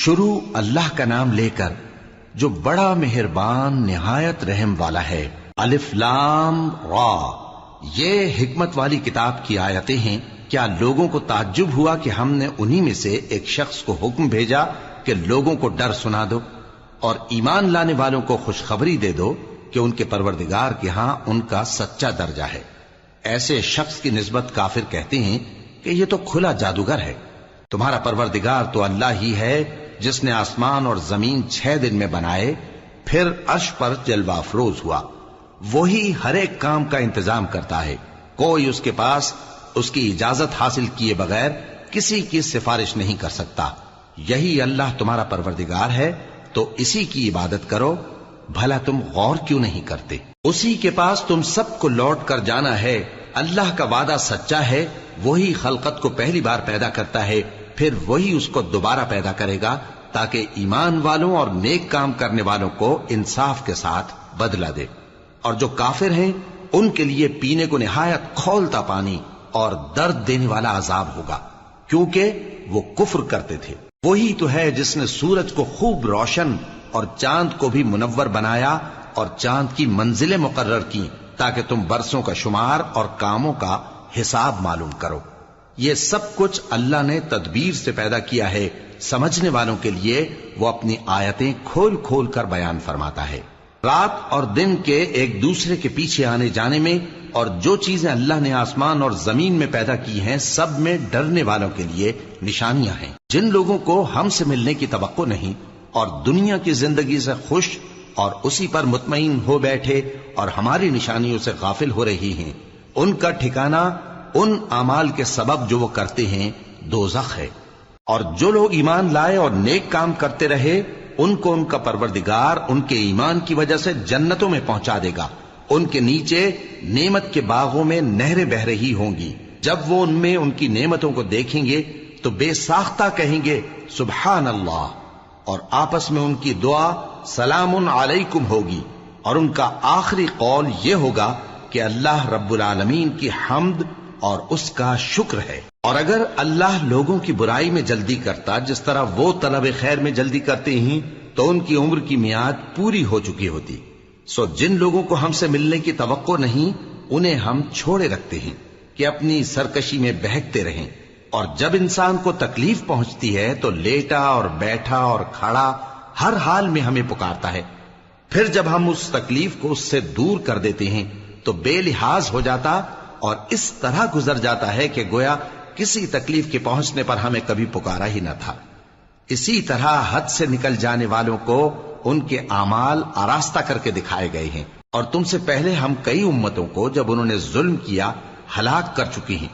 شروع اللہ کا نام لے کر جو بڑا مہربان نہایت رحم والا ہے۔ الف لام را، یہ حکمت والی کتاب کی آیتیں ہیں۔ کیا لوگوں کو تعجب ہوا کہ ہم نے انہی میں سے ایک شخص کو حکم بھیجا کہ لوگوں کو ڈر سنا دو اور ایمان لانے والوں کو خوشخبری دے دو کہ ان کے پروردگار کے ہاں ان کا سچا درجہ ہے۔ ایسے شخص کی نسبت کافر کہتے ہیں کہ یہ تو کھلا جادوگر ہے۔ تمہارا پروردگار تو اللہ ہی ہے جس نے آسمان اور زمین 6 دن میں بنائے، پھر عرش پر جلوہ افروز ہوا۔ وہی ہر ایک کام کا انتظام کرتا ہے، کوئی اس کے پاس اس کی اجازت حاصل کیے بغیر کسی کی سفارش نہیں کر سکتا۔ یہی اللہ تمہارا پروردگار ہے تو اسی کی عبادت کرو، بھلا تم غور کیوں نہیں کرتے؟ اسی کے پاس تم سب کو لوٹ کر جانا ہے۔ اللہ کا وعدہ سچا ہے، وہی خلقت کو پہلی بار پیدا کرتا ہے، پھر وہی اس کو دوبارہ پیدا کرے گا تاکہ ایمان والوں اور نیک کام کرنے والوں کو انصاف کے ساتھ بدلہ دے۔ اور جو کافر ہیں ان کے لیے پینے کو نہایت کھولتا پانی اور درد دینے والا عذاب ہوگا، کیونکہ وہ کفر کرتے تھے۔ وہی تو ہے جس نے سورج کو خوب روشن اور چاند کو بھی منور بنایا اور چاند کی منزلیں مقرر کی تاکہ تم برسوں کا شمار اور کاموں کا حساب معلوم کرو۔ یہ سب کچھ اللہ نے تدبیر سے پیدا کیا ہے، سمجھنے والوں کے لیے وہ اپنی آیتیں کھول کھول کر بیان فرماتا ہے۔ رات اور دن کے ایک دوسرے کے پیچھے آنے جانے میں اور جو چیزیں اللہ نے آسمان اور زمین میں پیدا کی ہیں سب میں ڈرنے والوں کے لیے نشانیاں ہیں۔ جن لوگوں کو ہم سے ملنے کی توقع نہیں اور دنیا کی زندگی سے خوش اور اسی پر مطمئن ہو بیٹھے اور ہماری نشانیوں سے غافل ہو رہی ہیں، ان کا ٹھکانہ ان اعمال کے سبب جو وہ کرتے ہیں دوزخ ہے۔ اور جو لوگ ایمان لائے اور نیک کام کرتے رہے ان کو ان کا پروردگار ان کے ایمان کی وجہ سے جنتوں میں پہنچا دے گا، ان کے نیچے نعمت کے باغوں میں نہریں بہ رہی ہوں گی۔ جب وہ ان میں ان کی نعمتوں کو دیکھیں گے تو بے ساختہ کہیں گے سبحان اللہ، اور آپس میں ان کی دعا سلام علیکم ہوگی، اور ان کا آخری قول یہ ہوگا کہ اللہ رب العالمین کی حمد اور اس کا شکر ہے۔ اور اگر اللہ لوگوں کی برائی میں جلدی کرتا جس طرح وہ طلب خیر میں جلدی کرتے ہیں تو ان کی عمر کی میعاد پوری ہو چکی ہوتی۔ سو جن لوگوں کو ہم سے ملنے کی توقع نہیں انہیں ہم چھوڑے رکھتے ہیں کہ اپنی سرکشی میں بہکتے رہیں، اور جب انسان کو تکلیف پہنچتی ہے تو لیٹا اور بیٹھا اور کھڑا ہر حال میں ہمیں پکارتا ہے، پھر جب ہم اس تکلیف کو اس سے دور کر دیتے ہیں تو بے لحاظ ہو جاتا اور اس طرح گزر جاتا ہے کہ گویا کسی تکلیف کے پہنچنے پر ہمیں کبھی پکارا ہی نہ تھا۔ اسی طرح حد سے نکل جانے والوں کو ان کے اعمال آراستہ کر کے دکھائے گئے ہیں، اور تم سے پہلے ہم کئی امتوں کو جب انہوں نے ظلم کیا ہلاک کر چکی ہیں،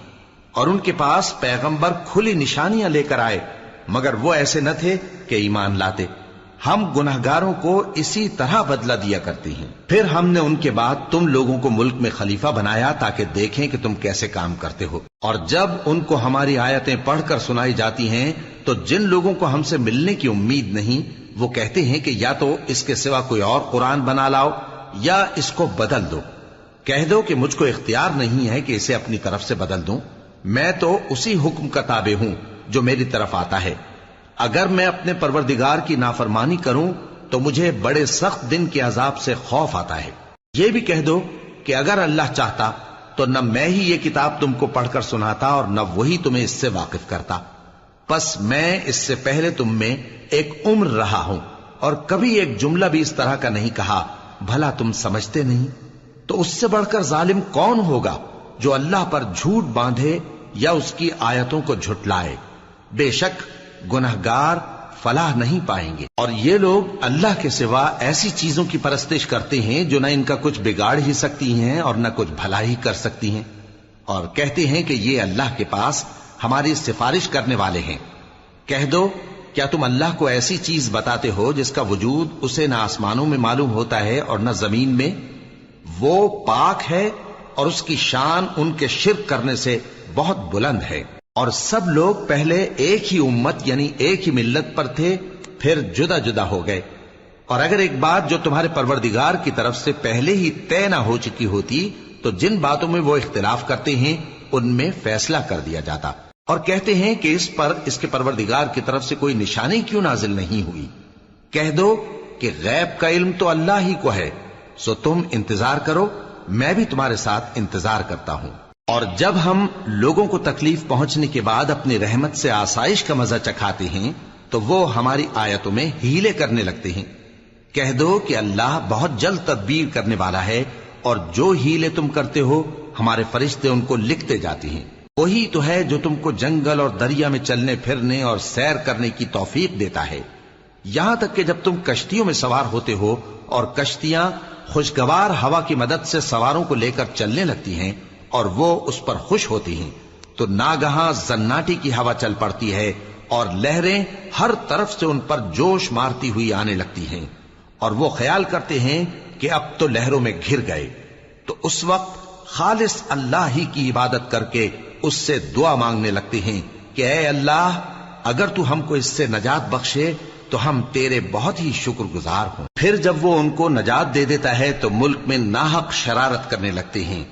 اور ان کے پاس پیغمبر کھلی نشانیاں لے کر آئے مگر وہ ایسے نہ تھے کہ ایمان لاتے۔ ہم گناہگاروں کو اسی طرح بدلہ دیا کرتے ہیں۔ پھر ہم نے ان کے بعد تم لوگوں کو ملک میں خلیفہ بنایا تاکہ دیکھیں کہ تم کیسے کام کرتے ہو، اور جب ان کو ہماری آیتیں پڑھ کر سنائی جاتی ہیں تو جن لوگوں کو ہم سے ملنے کی امید نہیں وہ کہتے ہیں کہ یا تو اس کے سوا کوئی اور قرآن بنا لاؤ یا اس کو بدل دو۔ کہہ دو کہ مجھ کو اختیار نہیں ہے کہ اسے اپنی طرف سے بدل دوں، میں تو اسی حکم کا تابع ہوں جو میری طرف آتا ہے۔ اگر میں اپنے پروردگار کی نافرمانی کروں تو مجھے بڑے سخت دن کے عذاب سے خوف آتا ہے۔ یہ بھی کہہ دو کہ اگر اللہ چاہتا تو نہ میں ہی یہ کتاب تم کو پڑھ کر سناتا اور نہ وہی تمہیں اس سے واقف کرتا، پس میں اس سے پہلے تم میں ایک عمر رہا ہوں اور کبھی ایک جملہ بھی اس طرح کا نہیں کہا، بھلا تم سمجھتے نہیں؟ تو اس سے بڑھ کر ظالم کون ہوگا جو اللہ پر جھوٹ باندھے یا اس کی آیتوں کو جھٹلائے؟ بے شک گنہگار فلاح نہیں پائیں گے۔ اور یہ لوگ اللہ کے سوا ایسی چیزوں کی پرستش کرتے ہیں جو نہ ان کا کچھ بگاڑ ہی سکتی ہیں اور نہ کچھ بھلا ہی کر سکتی ہیں، اور کہتے ہیں کہ یہ اللہ کے پاس ہماری سفارش کرنے والے ہیں۔ کہہ دو کیا تم اللہ کو ایسی چیز بتاتے ہو جس کا وجود اسے نہ آسمانوں میں معلوم ہوتا ہے اور نہ زمین میں؟ وہ پاک ہے اور اس کی شان ان کے شرک کرنے سے بہت بلند ہے۔ اور سب لوگ پہلے ایک ہی امت یعنی ایک ہی ملت پر تھے، پھر جدا جدا ہو گئے، اور اگر ایک بات جو تمہارے پروردگار کی طرف سے پہلے ہی طے نہ ہو چکی ہوتی تو جن باتوں میں وہ اختلاف کرتے ہیں ان میں فیصلہ کر دیا جاتا۔ اور کہتے ہیں کہ اس پر اس کے پروردگار کی طرف سے کوئی نشانی کیوں نازل نہیں ہوئی؟ کہہ دو کہ غیب کا علم تو اللہ ہی کو ہے، سو تم انتظار کرو، میں بھی تمہارے ساتھ انتظار کرتا ہوں۔ اور جب ہم لوگوں کو تکلیف پہنچنے کے بعد اپنی رحمت سے آسائش کا مزہ چکھاتے ہیں تو وہ ہماری آیتوں میں ہیلے کرنے لگتے ہیں۔ کہہ دو کہ اللہ بہت جلد تدبیر کرنے والا ہے، اور جو ہیلے تم کرتے ہو ہمارے فرشتے ان کو لکھتے جاتے ہیں۔ وہی تو ہے جو تم کو جنگل اور دریا میں چلنے پھرنے اور سیر کرنے کی توفیق دیتا ہے، یہاں تک کہ جب تم کشتیوں میں سوار ہوتے ہو اور کشتیاں خوشگوار ہوا کی مدد سے سواروں کو لے کر چلنے لگتی ہیں اور وہ اس پر خوش ہوتی ہیں، تو ناگہاں زناٹی کی ہوا چل پڑتی ہے اور لہریں ہر طرف سے ان پر جوش مارتی ہوئی آنے لگتی ہیں، اور وہ خیال کرتے ہیں کہ اب تو لہروں میں گھر گئے۔ تو اس وقت خالص اللہ ہی کی عبادت کر کے اس سے دعا مانگنے لگتے ہیں کہ اے اللہ، اگر تو ہم کو اس سے نجات بخشے تو ہم تیرے بہت ہی شکر گزار ہوں۔ پھر جب وہ ان کو نجات دے دیتا ہے تو ملک میں ناحق شرارت کرنے لگتے ہیں۔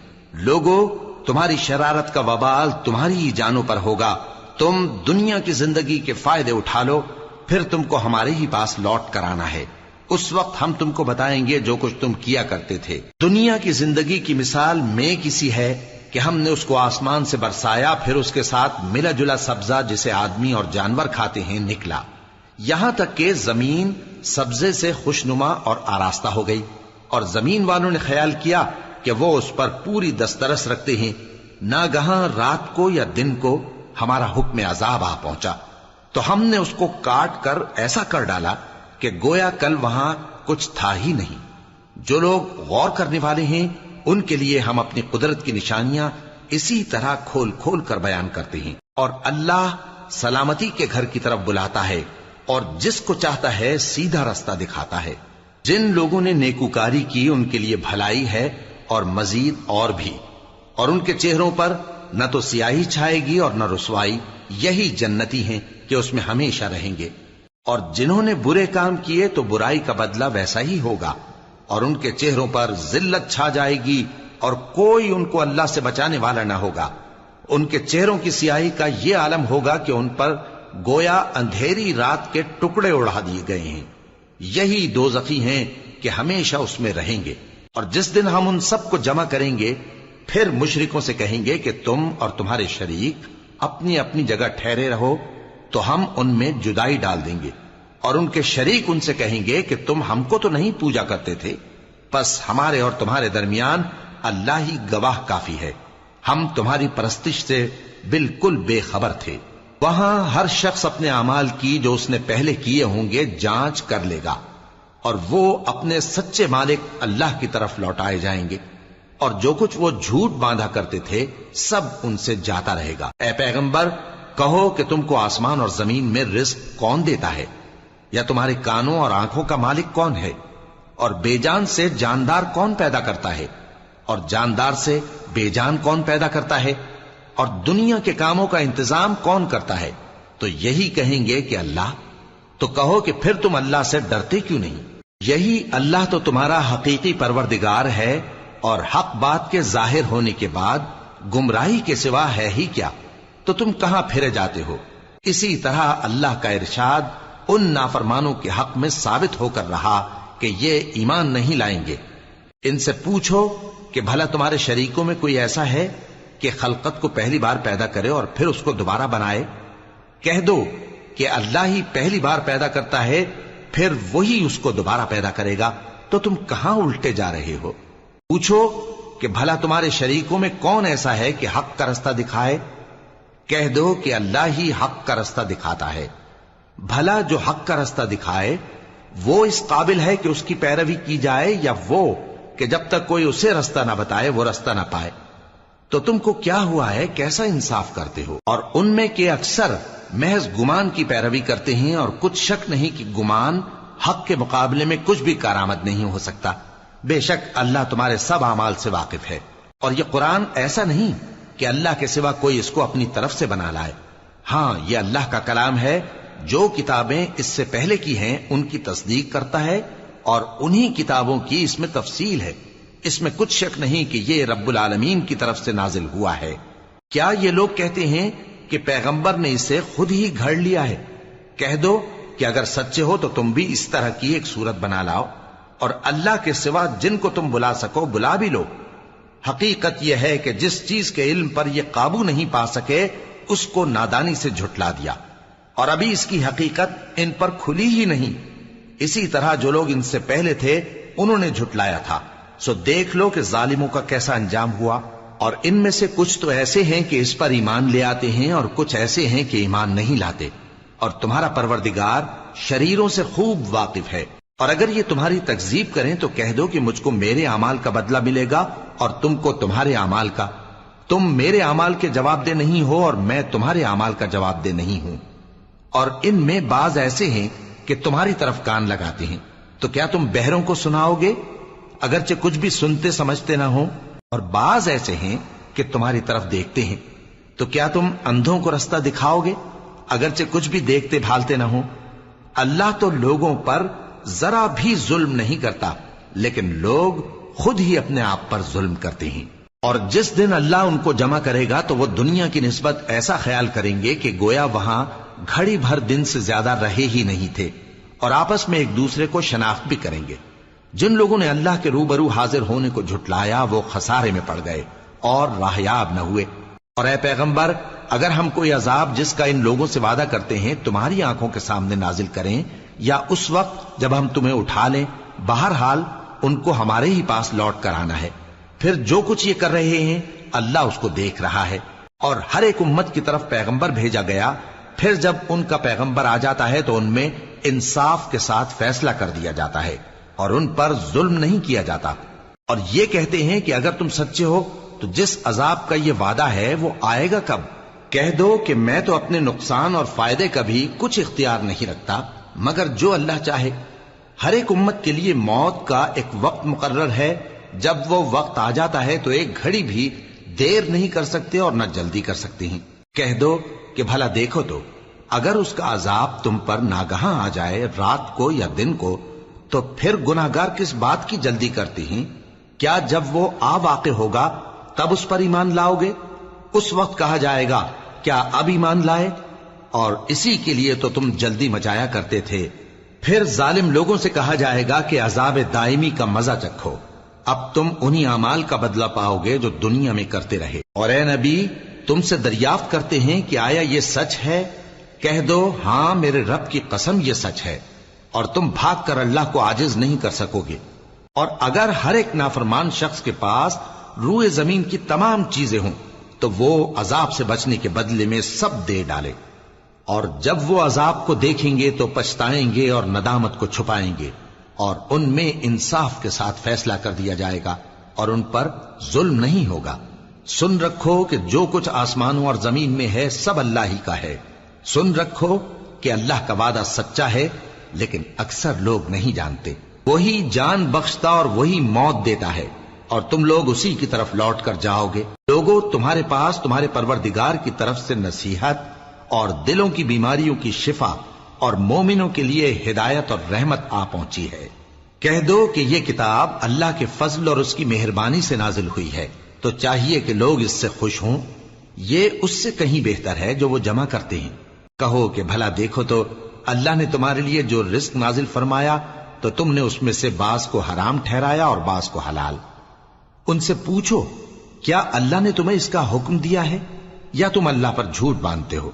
لوگو، تمہاری شرارت کا وبال تمہاری ہی جانوں پر ہوگا، تم دنیا کی زندگی کے فائدے اٹھا لو، پھر تم کو ہمارے ہی پاس لوٹ کر آنا ہے، اس وقت ہم تم کو بتائیں گے جو کچھ تم کیا کرتے تھے۔ دنیا کی زندگی کی مثال میں کسی ہے کہ ہم نے اس کو آسمان سے برسایا، پھر اس کے ساتھ ملا جلا سبزہ جسے آدمی اور جانور کھاتے ہیں نکلا، یہاں تک کہ زمین سبزے سے خوشنما اور آراستہ ہو گئی، اور زمین والوں نے خیال کیا کہ وہ اس پر پوری دسترس رکھتے ہیں۔ ناگہاں رات کو یا دن کو ہمارا حکم عذاب آ پہنچا تو ہم نے اس کو کاٹ کر ایسا کر ڈالا کہ گویا کل وہاں کچھ تھا ہی نہیں۔ جو لوگ غور کرنے والے ہیں ان کے لیے ہم اپنی قدرت کی نشانیاں اسی طرح کھول کھول کر بیان کرتے ہیں۔ اور اللہ سلامتی کے گھر کی طرف بلاتا ہے اور جس کو چاہتا ہے سیدھا رستہ دکھاتا ہے۔ جن لوگوں نے نیکوکاری کی ان کے لیے بھلائی ہے اور مزید اور بھی، اور ان کے چہروں پر نہ تو سیاہی چھائے گی اور نہ رسوائی، یہی جنتی ہیں کہ اس میں ہمیشہ رہیں گے۔ اور جنہوں نے برے کام کیے تو برائی کا بدلہ ویسا ہی ہوگا، اور ان کے چہروں پر ذلت چھا جائے گی اور کوئی ان کو اللہ سے بچانے والا نہ ہوگا۔ ان کے چہروں کی سیاہی کا یہ عالم ہوگا کہ ان پر گویا اندھیری رات کے ٹکڑے اڑا دیے گئے ہیں۔ یہی دوزخی ہیں کہ ہمیشہ اس میں رہیں گے۔ اور جس دن ہم ان سب کو جمع کریں گے پھر مشرکوں سے کہیں گے کہ تم اور تمہارے شریک اپنی اپنی جگہ ٹھہرے رہو، تو ہم ان میں جدائی ڈال دیں گے، اور ان کے شریک ان سے کہیں گے کہ تم ہم کو تو نہیں پوجا کرتے تھے، پس ہمارے اور تمہارے درمیان اللہ ہی گواہ کافی ہے، ہم تمہاری پرستش سے بالکل بے خبر تھے۔ وہاں ہر شخص اپنے اعمال کی جو اس نے پہلے کیے ہوں گے جانچ کر لے گا، اور وہ اپنے سچے مالک اللہ کی طرف لوٹائے جائیں گے، اور جو کچھ وہ جھوٹ باندھا کرتے تھے سب ان سے جاتا رہے گا۔ اے پیغمبر، کہو کہ تم کو آسمان اور زمین میں رزق کون دیتا ہے، یا تمہارے کانوں اور آنکھوں کا مالک کون ہے، اور بے جان سے جاندار کون پیدا کرتا ہے، اور جاندار سے بے جان کون پیدا کرتا ہے، اور دنیا کے کاموں کا انتظام کون کرتا ہے؟ تو یہی کہیں گے کہ اللہ۔ تو کہو کہ پھر تم اللہ سے ڈرتے کیوں نہیں؟ یہی اللہ تو تمہارا حقیقی پروردگار ہے، اور حق بات کے ظاہر ہونے کے بعد گمراہی کے سوا ہے ہی کیا؟ تو تم کہاں پھرے جاتے ہو؟ اسی طرح اللہ کا ارشاد ان نافرمانوں کے حق میں ثابت ہو کر رہا کہ یہ ایمان نہیں لائیں گے۔ ان سے پوچھو کہ بھلا تمہارے شریکوں میں کوئی ایسا ہے کہ خلقت کو پہلی بار پیدا کرے اور پھر اس کو دوبارہ بنائے؟ کہہ دو کہ اللہ ہی پہلی بار پیدا کرتا ہے، پھر وہی اس کو دوبارہ پیدا کرے گا، تو تم کہاں الٹے جا رہے ہو؟ پوچھو کہ بھلا تمہارے شریکوں میں کون ایسا ہے کہ حق کا رستہ دکھائے؟ کہہ دو کہ اللہ ہی حق کا رستہ دکھاتا ہے۔ بھلا جو حق کا رستہ دکھائے وہ اس قابل ہے کہ اس کی پیروی کی جائے، یا وہ کہ جب تک کوئی اسے رستہ نہ بتائے وہ رستہ نہ پائے؟ تو تم کو کیا ہوا ہے، کیسا انصاف کرتے ہو؟ اور ان میں کے اکثر محض گمان کی پیروی کرتے ہیں، اور کچھ شک نہیں کہ گمان حق کے مقابلے میں کچھ بھی کارآمد نہیں ہو سکتا۔ بے شک اللہ تمہارے سب اعمال سے واقف ہے۔ اور یہ قرآن ایسا نہیں کہ اللہ کے سوا کوئی اس کو اپنی طرف سے بنا لائے، ہاں یہ اللہ کا کلام ہے، جو کتابیں اس سے پہلے کی ہیں ان کی تصدیق کرتا ہے، اور انہی کتابوں کی اس میں تفصیل ہے، اس میں کچھ شک نہیں کہ یہ رب العالمین کی طرف سے نازل ہوا ہے۔ کیا یہ لوگ کہتے ہیں کہ پیغمبر نے اسے خود ہی گھڑ لیا ہے۔ کہہ دو کہ اگر سچے ہو تو تم بھی اس طرح کی ایک صورت بنا لاؤ اور اللہ کے سوا جن کو تم بلا سکو بلا بھی لو۔ حقیقت یہ ہے کہ جس چیز کے علم پر یہ قابو نہیں پا سکے اس کو نادانی سے جھٹلا دیا، اور ابھی اس کی حقیقت ان پر کھلی ہی نہیں۔ اسی طرح جو لوگ ان سے پہلے تھے انہوں نے جھٹلایا تھا، سو دیکھ لو کہ ظالموں کا کیسا انجام ہوا۔ اور ان میں سے کچھ تو ایسے ہیں کہ اس پر ایمان لے آتے ہیں اور کچھ ایسے ہیں کہ ایمان نہیں لاتے، اور تمہارا پروردگار شریروں سے خوب واقف ہے۔ اور اگر یہ تمہاری تکذیب کریں تو کہہ دو کہ مجھ کو میرے اعمال کا بدلہ ملے گا اور تم کو تمہارے اعمال کا۔ تم میرے اعمال کے جواب دہ نہیں ہو اور میں تمہارے اعمال کا جواب دہ نہیں ہوں۔ اور ان میں بعض ایسے ہیں کہ تمہاری طرف کان لگاتے ہیں، تو کیا تم بہروں کو سناؤ گے اگرچہ کچھ بھی سنتے سمجھتے نہ ہو؟ اور بعض ایسے ہیں کہ تمہاری طرف دیکھتے ہیں، تو کیا تم اندھوں کو رستہ دکھاؤ گے اگرچہ کچھ بھی دیکھتے بھالتے نہ ہو؟ اللہ تو لوگوں پر ذرا بھی ظلم نہیں کرتا، لیکن لوگ خود ہی اپنے آپ پر ظلم کرتے ہیں۔ اور جس دن اللہ ان کو جمع کرے گا تو وہ دنیا کی نسبت ایسا خیال کریں گے کہ گویا وہاں گھڑی بھر دن سے زیادہ رہے ہی نہیں تھے، اور آپس میں ایک دوسرے کو شناخت بھی کریں گے۔ جن لوگوں نے اللہ کے روبرو حاضر ہونے کو جھٹلایا وہ خسارے میں پڑ گئے اور راہیاب نہ ہوئے۔ اور اے پیغمبر، اگر ہم کوئی عذاب جس کا ان لوگوں سے وعدہ کرتے ہیں تمہاری آنکھوں کے سامنے نازل کریں یا اس وقت جب ہم تمہیں اٹھا لیں، بہرحال ان کو ہمارے ہی پاس لوٹ کر آنا ہے۔ پھر جو کچھ یہ کر رہے ہیں اللہ اس کو دیکھ رہا ہے۔ اور ہر ایک امت کی طرف پیغمبر بھیجا گیا، پھر جب ان کا پیغمبر آ جاتا ہے تو ان میں انصاف کے ساتھ فیصلہ کر دیا جاتا ہے اور ان پر ظلم نہیں کیا جاتا۔ اور یہ کہتے ہیں کہ اگر تم سچے ہو تو جس عذاب کا یہ وعدہ ہے وہ آئے گا کب؟ کہہ دو کہ میں تو اپنے نقصان اور فائدے کا بھی کچھ اختیار نہیں رکھتا مگر جو اللہ چاہے۔ ہر ایک امت کے لیے موت کا ایک وقت مقرر ہے، جب وہ وقت آ جاتا ہے تو ایک گھڑی بھی دیر نہیں کر سکتے اور نہ جلدی کر سکتے ہیں۔ کہہ دو کہ بھلا دیکھو تو اگر اس کا عذاب تم پر ناگہاں آ جائے رات کو یا دن کو تو پھر گناہگار کس بات کی جلدی کرتے ہیں؟ کیا جب وہ آ واقع ہوگا تب اس پر ایمان لاؤ گے؟ اس وقت کہا جائے گا کیا اب ایمان لائے؟ اور اسی کے لیے تو تم جلدی مچایا کرتے تھے۔ پھر ظالم لوگوں سے کہا جائے گا کہ عذاب دائمی کا مزہ چکھو، اب تم انہی اعمال کا بدلہ پاؤ گے جو دنیا میں کرتے رہے۔ اور اے نبی، تم سے دریافت کرتے ہیں کہ آیا یہ سچ ہے؟ کہہ دو ہاں میرے رب کی قسم یہ سچ ہے، اور تم بھاگ کر اللہ کو عاجز نہیں کر سکو گے۔ اور اگر ہر ایک نافرمان شخص کے پاس روئے زمین کی تمام چیزیں ہوں تو وہ عذاب سے بچنے کے بدلے میں سب دے ڈالے، اور جب وہ عذاب کو دیکھیں گے تو پچھتائیں گے اور ندامت کو چھپائیں گے، اور ان میں انصاف کے ساتھ فیصلہ کر دیا جائے گا اور ان پر ظلم نہیں ہوگا۔ سن رکھو کہ جو کچھ آسمانوں اور زمین میں ہے سب اللہ ہی کا ہے۔ سن رکھو کہ اللہ کا وعدہ سچا ہے، لیکن اکثر لوگ نہیں جانتے۔ وہی جان بخشتا اور وہی موت دیتا ہے، اور تم لوگ اسی کی طرف لوٹ کر جاؤ گے۔ لوگوں، تمہارے پاس تمہارے پروردگار کی طرف سے نصیحت اور دلوں کی بیماریوں کی شفا اور مومنوں کے لیے ہدایت اور رحمت آ پہنچی ہے۔ کہہ دو کہ یہ کتاب اللہ کے فضل اور اس کی مہربانی سے نازل ہوئی ہے، تو چاہیے کہ لوگ اس سے خوش ہوں۔ یہ اس سے کہیں بہتر ہے جو وہ جمع کرتے ہیں۔ کہو کہ بھلا دیکھو تو اللہ نے تمہارے لیے جو رزق نازل فرمایا تو تم نے اس میں سے بعض کو حرام ٹھہرایا اور بعض کو حلال۔ ان سے پوچھو کیا اللہ نے تمہیں اس کا حکم دیا ہے یا تم اللہ پر جھوٹ باندھتے ہو؟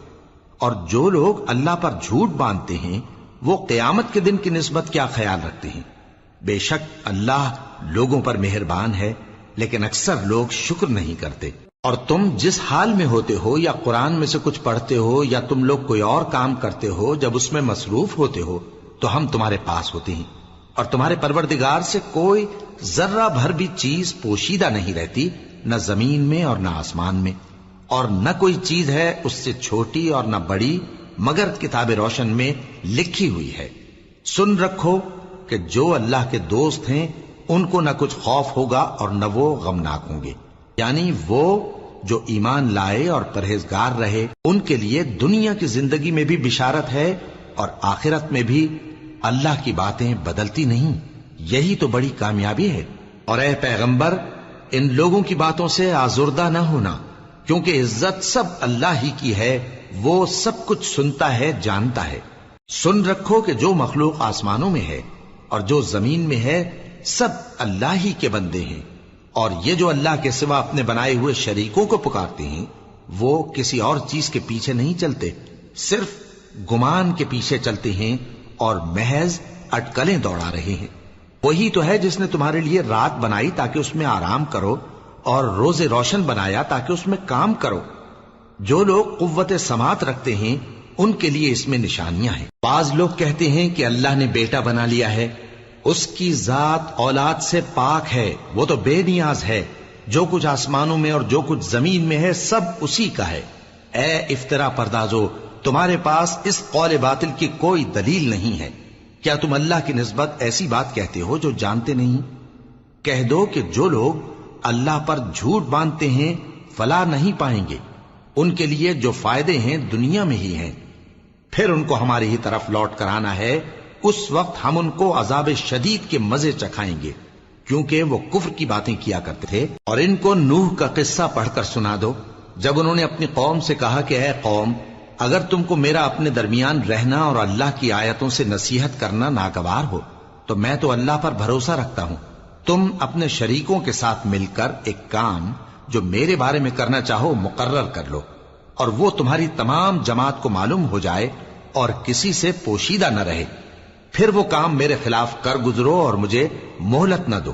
اور جو لوگ اللہ پر جھوٹ باندھتے ہیں وہ قیامت کے دن کی نسبت کیا خیال رکھتے ہیں؟ بے شک اللہ لوگوں پر مہربان ہے، لیکن اکثر لوگ شکر نہیں کرتے۔ اور تم جس حال میں ہوتے ہو یا قرآن میں سے کچھ پڑھتے ہو یا تم لوگ کوئی اور کام کرتے ہو، جب اس میں مصروف ہوتے ہو تو ہم تمہارے پاس ہوتے ہیں، اور تمہارے پروردگار سے کوئی ذرہ بھر بھی چیز پوشیدہ نہیں رہتی، نہ زمین میں اور نہ آسمان میں، اور نہ کوئی چیز ہے اس سے چھوٹی اور نہ بڑی مگر کتاب روشن میں لکھی ہوئی ہے۔ سن رکھو کہ جو اللہ کے دوست ہیں ان کو نہ کچھ خوف ہوگا اور نہ وہ غمناک ہوں گے، یعنی وہ جو ایمان لائے اور پرہیزگار رہے ان کے لیے دنیا کی زندگی میں بھی بشارت ہے اور آخرت میں بھی۔ اللہ کی باتیں بدلتی نہیں، یہی تو بڑی کامیابی ہے۔ اور اے پیغمبر، ان لوگوں کی باتوں سے آزردہ نہ ہونا، کیونکہ عزت سب اللہ ہی کی ہے، وہ سب کچھ سنتا ہے، جانتا ہے۔ سن رکھو کہ جو مخلوق آسمانوں میں ہے اور جو زمین میں ہے سب اللہ ہی کے بندے ہیں، اور یہ جو اللہ کے سوا اپنے بنائے ہوئے شریکوں کو پکارتے ہیں وہ کسی اور چیز کے پیچھے نہیں چلتے، صرف گمان کے پیچھے چلتے ہیں اور محض اٹکلیں دوڑا رہے ہیں۔ وہی تو ہے جس نے تمہارے لیے رات بنائی تاکہ اس میں آرام کرو، اور روز روشن بنایا تاکہ اس میں کام کرو۔ جو لوگ قوت سماعت رکھتے ہیں ان کے لیے اس میں نشانیاں ہیں۔ بعض لوگ کہتے ہیں کہ اللہ نے بیٹا بنا لیا ہے، اس کی ذات اولاد سے پاک ہے، وہ تو بے نیاز ہے، جو کچھ آسمانوں میں اور جو کچھ زمین میں ہے سب اسی کا ہے۔ اے افترا پردازو، تمہارے پاس اس قول باطل کی کوئی دلیل نہیں ہے۔ کیا تم اللہ کی نسبت ایسی بات کہتے ہو جو جانتے نہیں؟ کہہ دو کہ جو لوگ اللہ پر جھوٹ باندھتے ہیں فلاح نہیں پائیں گے، ان کے لیے جو فائدے ہیں دنیا میں ہی ہیں، پھر ان کو ہماری ہی طرف لوٹ کر آنا ہے، اس وقت ہم ان کو عذاب شدید کے مزے چکھائیں گے، کیونکہ وہ کفر کی باتیں کیا کرتے تھے۔ اور ان کو نوح کا قصہ پڑھ کر سنا دو، جب انہوں نے اپنی قوم سے کہا کہ اے قوم، اگر تم کو میرا اپنے درمیان رہنا اور اللہ کی آیتوں سے نصیحت کرنا ناگوار ہو تو میں تو اللہ پر بھروسہ رکھتا ہوں، تم اپنے شریکوں کے ساتھ مل کر ایک کام جو میرے بارے میں کرنا چاہو مقرر کر لو، اور وہ تمہاری تمام جماعت کو معلوم ہو جائے اور کسی سے پوشیدہ نہ رہے، پھر وہ کام میرے خلاف کر گزرو اور مجھے مہلت نہ دو۔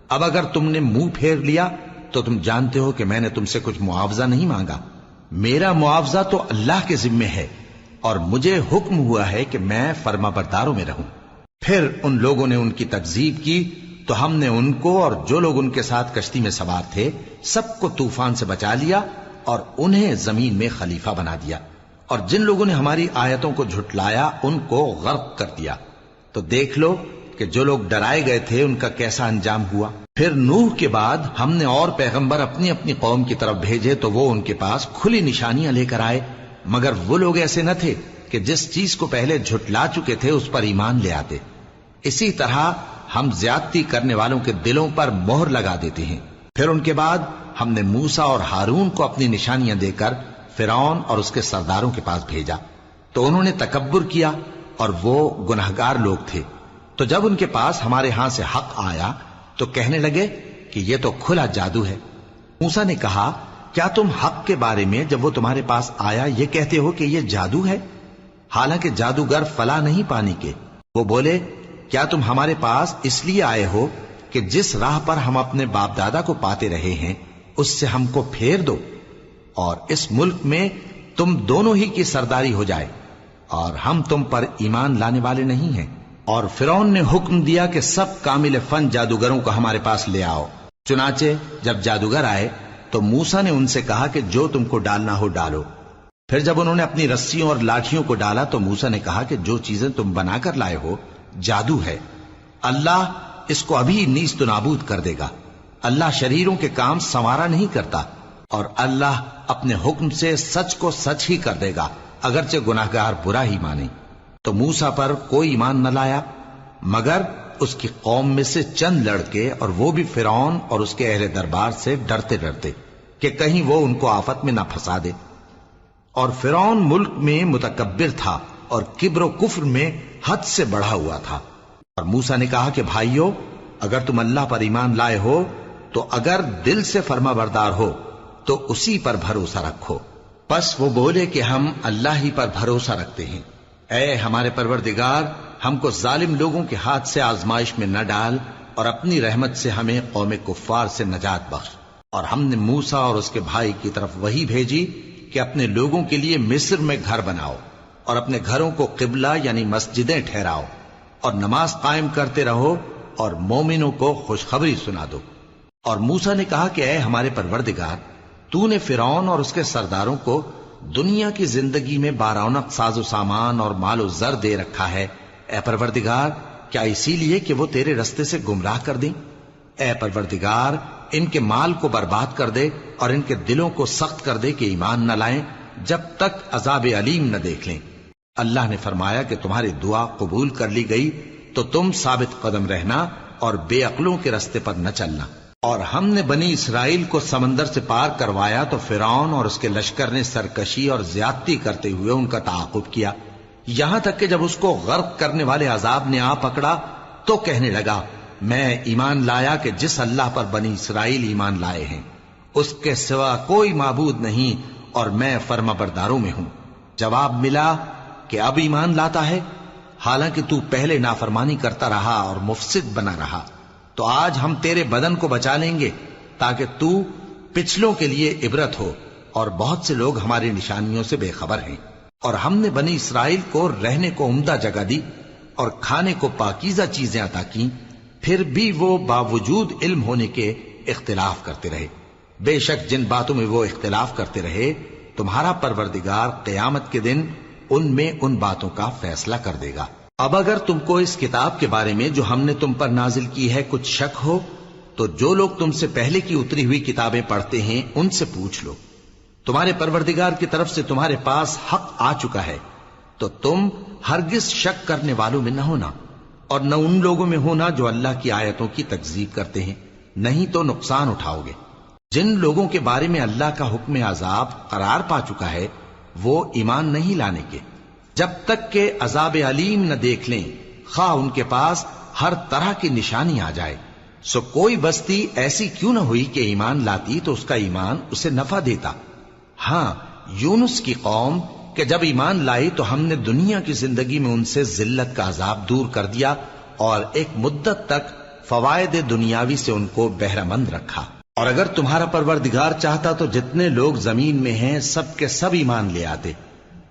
اب اگر تم نے منہ پھیر لیا تو تم جانتے ہو کہ میں نے تم سے کچھ معاوضہ نہیں مانگا، میرا معاوضہ تو اللہ کے ذمے ہے، اور مجھے حکم ہوا ہے کہ میں فرما برداروں میں رہوں۔ پھر ان لوگوں نے ان کی تکذیب کی تو ہم نے ان کو اور جو لوگ ان کے ساتھ کشتی میں سوار تھے سب کو طوفان سے بچا لیا اور انہیں زمین میں خلیفہ بنا دیا، اور جن لوگوں نے ہماری آیتوں کو جھٹلایا ان کو غرق کر دیا۔ تو دیکھ لو کہ جو لوگ ڈرائے گئے تھے ان کا کیسا انجام ہوا۔ پھر نوح کے بعد ہم نے اور پیغمبر اپنی اپنی قوم کی طرف بھیجے تو وہ ان کے پاس کھلی نشانیاں لے کر آئے، مگر وہ لوگ ایسے نہ تھے کہ جس چیز کو پہلے جھٹلا چکے تھے اس پر ایمان لے آتے۔ اسی طرح ہم زیادتی کرنے والوں کے دلوں پر مہر لگا دیتے ہیں۔ پھر ان کے بعد ہم نے موسیٰ اور ہارون کو اپنی نشانیاں دے کر فرعون اور اس کے سرداروں کے پاس بھیجا، تو انہوں نے تکبر کیا اور وہ گناہگار لوگ تھے۔ تو جب ان کے پاس ہمارے ہاں سے حق آیا تو کہنے لگے کہ یہ تو کھلا جادو ہے۔ موسیٰ نے کہا کیا تم حق کے بارے میں جب وہ تمہارے پاس آیا یہ کہتے ہو کہ یہ جادو ہے، حالانکہ جادوگر فلاح نہیں پانے کے؟ وہ بولے کیا تم ہمارے پاس اس لیے آئے ہو کہ جس راہ پر ہم اپنے باپ دادا کو پاتے رہے ہیں اس سے ہم کو پھیر دو، اور اس ملک میں تم دونوں ہی کی سرداری ہو جائے، اور ہم تم پر ایمان لانے والے نہیں ہیں؟ اور فرعون نے حکم دیا کہ سب کامل فن جادوگروں کو ہمارے پاس لے آؤ۔ چنانچہ جب جادوگر آئے تو موسیٰ نے ان سے کہا کہ جو تم کو ڈالنا ہو ڈالو۔ پھر جب انہوں نے اپنی رسیوں اور لاٹھیوں کو ڈالا تو موسیٰ نے کہا کہ جو چیزیں تم بنا کر لائے ہو جادو ہے، اللہ اس کو ابھی نیست و نابود کر دے گا۔ اللہ شریروں کے کام سنوارا نہیں کرتا، اور اللہ اپنے حکم سے سچ کو سچ ہی کر دے گا اگرچہ گناہگار برا ہی مانے۔ تو موسیٰ پر کوئی ایمان نہ لایا مگر اس کی قوم میں سے چند لڑکے، اور وہ بھی فرعون اور اس کے اہل دربار سے ڈرتے ڈرتے کہ کہیں وہ ان کو آفت میں نہ پھنسا دے۔ اور فرعون ملک میں متکبر تھا اور کبر و کفر میں حد سے بڑھا ہوا تھا۔ اور موسیٰ نے کہا کہ بھائیو، اگر تم اللہ پر ایمان لائے ہو تو اگر دل سے فرما بردار ہو تو اسی پر بھروسہ رکھو۔ پس وہ بولے کہ ہم اللہ ہی پر بھروسہ رکھتے ہیں۔ اے ہمارے پروردگار، ہم کو ظالم لوگوں کے ہاتھ سے آزمائش میں نہ ڈال، اور اپنی رحمت سے ہمیں قوم کفار سے نجات بخش۔ اور ہم نے موسیٰ اور اس کے بھائی کی طرف وحی بھیجی کہ اپنے لوگوں کے لیے مصر میں گھر بناؤ، اور اپنے گھروں کو قبلہ یعنی مسجدیں ٹھہراؤ، اور نماز قائم کرتے رہو، اور مومنوں کو خوشخبری سنا دو۔ اور موسیٰ نے کہا کہ اے ہمارے پروردگار، تو نے فرعون اور اس کے سرداروں کو دنیا کی زندگی میں بارونق ساز و سامان اور مال و زر دے رکھا ہے، اے پروردگار کیا اسی لیے کہ وہ تیرے رستے سے گمراہ کر دیں؟ اے پروردگار ان کے مال کو برباد کر دے اور ان کے دلوں کو سخت کر دے کہ ایمان نہ لائیں جب تک عذاب علیم نہ دیکھ لیں۔ اللہ نے فرمایا کہ تمہاری دعا قبول کر لی گئی تو تم ثابت قدم رہنا اور بے عقلوں کے رستے پر نہ چلنا۔ اور ہم نے بنی اسرائیل کو سمندر سے پار کروایا تو فرعون اور اس کے لشکر نے سرکشی اور زیادتی کرتے ہوئے ان کا تعاقب کیا، یہاں تک کہ جب اس کو غرق کرنے والے عذاب نے آ پکڑا تو کہنے لگا میں ایمان لایا کہ جس اللہ پر بنی اسرائیل ایمان لائے ہیں اس کے سوا کوئی معبود نہیں اور میں فرما برداروں میں ہوں۔ جواب ملا کہ اب ایمان لاتا ہے، حالانکہ تو پہلے نافرمانی کرتا رہا اور مفسد بنا رہا، تو آج ہم تیرے بدن کو بچا لیں گے تاکہ تو پچھلوں کے لیے عبرت ہو، اور بہت سے لوگ ہماری نشانیوں سے بے خبر ہیں۔ اور ہم نے بنی اسرائیل کو رہنے کو عمدہ جگہ دی اور کھانے کو پاکیزہ چیزیں عطا کیں، پھر بھی وہ باوجود علم ہونے کے اختلاف کرتے رہے۔ بے شک جن باتوں میں وہ اختلاف کرتے رہے تمہارا پروردگار قیامت کے دن ان میں ان باتوں کا فیصلہ کر دے گا۔ اب اگر تم کو اس کتاب کے بارے میں جو ہم نے تم پر نازل کی ہے کچھ شک ہو تو جو لوگ تم سے پہلے کی اتری ہوئی کتابیں پڑھتے ہیں ان سے پوچھ لو، تمہارے پروردگار کی طرف سے تمہارے پاس حق آ چکا ہے تو تم ہرگز شک کرنے والوں میں نہ ہونا، اور نہ ان لوگوں میں ہونا جو اللہ کی آیتوں کی تکذیب کرتے ہیں، نہیں تو نقصان اٹھاؤ گے۔ جن لوگوں کے بارے میں اللہ کا حکم عذاب قرار پا چکا ہے وہ ایمان نہیں لانے کے جب تک کہ عذاب علیم نہ دیکھ لیں، خواہ ان کے پاس ہر طرح کی نشانی آ جائے۔ سو کوئی بستی ایسی کیوں نہ ہوئی کہ ایمان لاتی تو اس کا ایمان اسے نفع دیتا۔ ہاں، یونس کی قوم کہ جب ایمان لائی تو ہم نے دنیا کی زندگی میں ان سے ذلت کا عذاب دور کر دیا اور ایک مدت تک فوائد دنیاوی سے ان کو بہرہ مند رکھا۔ اور اگر تمہارا پروردگار چاہتا تو جتنے لوگ زمین میں ہیں سب کے سب ایمان لے آتے،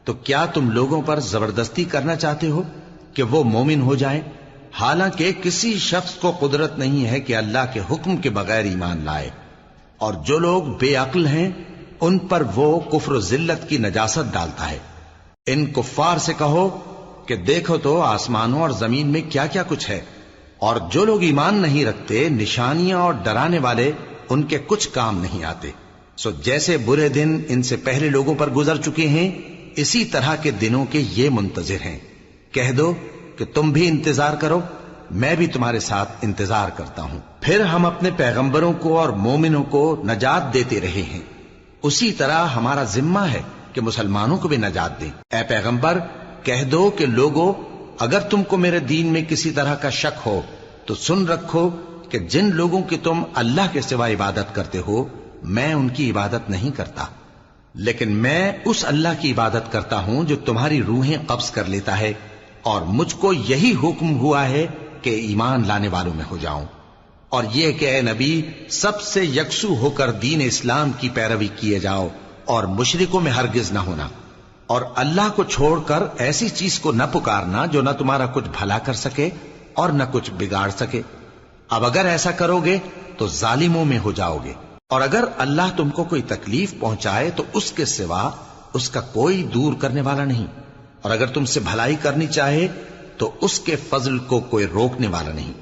تو کیا تم لوگوں پر زبردستی کرنا چاہتے ہو کہ وہ مومن ہو جائیں؟ حالانکہ کسی شخص کو قدرت نہیں ہے کہ اللہ کے حکم کے بغیر ایمان لائے، اور جو لوگ بے عقل ہیں ان پر وہ کفر و ذلت کی نجاست ڈالتا ہے۔ ان کفار سے کہو کہ دیکھو تو آسمانوں اور زمین میں کیا کیا کچھ ہے، اور جو لوگ ایمان نہیں رکھتے نشانیاں اور ڈرانے والے ان کے کچھ کام نہیں آتے۔ سو جیسے برے دن ان سے پہلے لوگوں پر گزر چکے ہیں اسی طرح کے دنوں کے یہ منتظر ہیں۔ کہہ دو کہ تم بھی انتظار کرو، میں بھی تمہارے ساتھ انتظار کرتا ہوں۔ پھر ہم اپنے پیغمبروں کو اور مومنوں کو نجات دیتے رہے ہیں، اسی طرح ہمارا ذمہ ہے کہ مسلمانوں کو بھی نجات دیں۔ اے پیغمبر کہہ دو کہ لوگو اگر تم کو میرے دین میں کسی طرح کا شک ہو تو سن رکھو کہ جن لوگوں کی تم اللہ کے سوا عبادت کرتے ہو میں ان کی عبادت نہیں کرتا، لیکن میں اس اللہ کی عبادت کرتا ہوں جو تمہاری روحیں قبض کر لیتا ہے، اور مجھ کو یہی حکم ہوا ہے کہ ایمان لانے والوں میں ہو جاؤں، اور یہ کہ اے نبی سب سے یکسو ہو کر دین اسلام کی پیروی کیے جاؤ اور مشرکوں میں ہرگز نہ ہونا، اور اللہ کو چھوڑ کر ایسی چیز کو نہ پکارنا جو نہ تمہارا کچھ بھلا کر سکے اور نہ کچھ بگاڑ سکے۔ اب اگر ایسا کرو گے تو ظالموں میں ہو جاؤ گے، اور اگر اللہ تم کو کوئی تکلیف پہنچائے تو اس کے سوا اس کا کوئی دور کرنے والا نہیں، اور اگر تم سے بھلائی کرنی چاہے تو اس کے فضل کو کوئی روکنے والا نہیں۔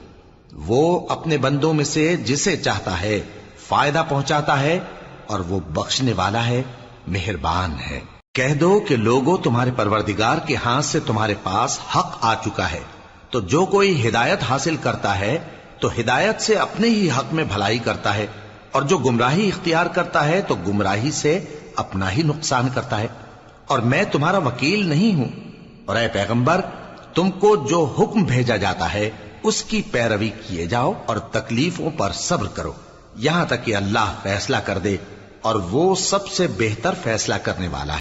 وہ اپنے بندوں میں سے جسے چاہتا ہے فائدہ پہنچاتا ہے، اور وہ بخشنے والا ہے، مہربان ہے۔ کہہ دو کہ لوگوں تمہارے پروردگار کے ہاتھ سے تمہارے پاس حق آ چکا ہے، تو جو کوئی ہدایت حاصل کرتا ہے تو ہدایت سے اپنے ہی حق میں بھلائی کرتا ہے، اور جو گمراہی اختیار کرتا ہے تو گمراہی سے اپنا ہی نقصان کرتا ہے، اور میں تمہارا وکیل نہیں ہوں۔ اور اے پیغمبر تم کو جو حکم بھیجا جاتا ہے اس کی پیروی کیے جاؤ اور تکلیفوں پر صبر کرو یہاں تک کہ اللہ فیصلہ کر دے، اور وہ سب سے بہتر فیصلہ کرنے والا ہے۔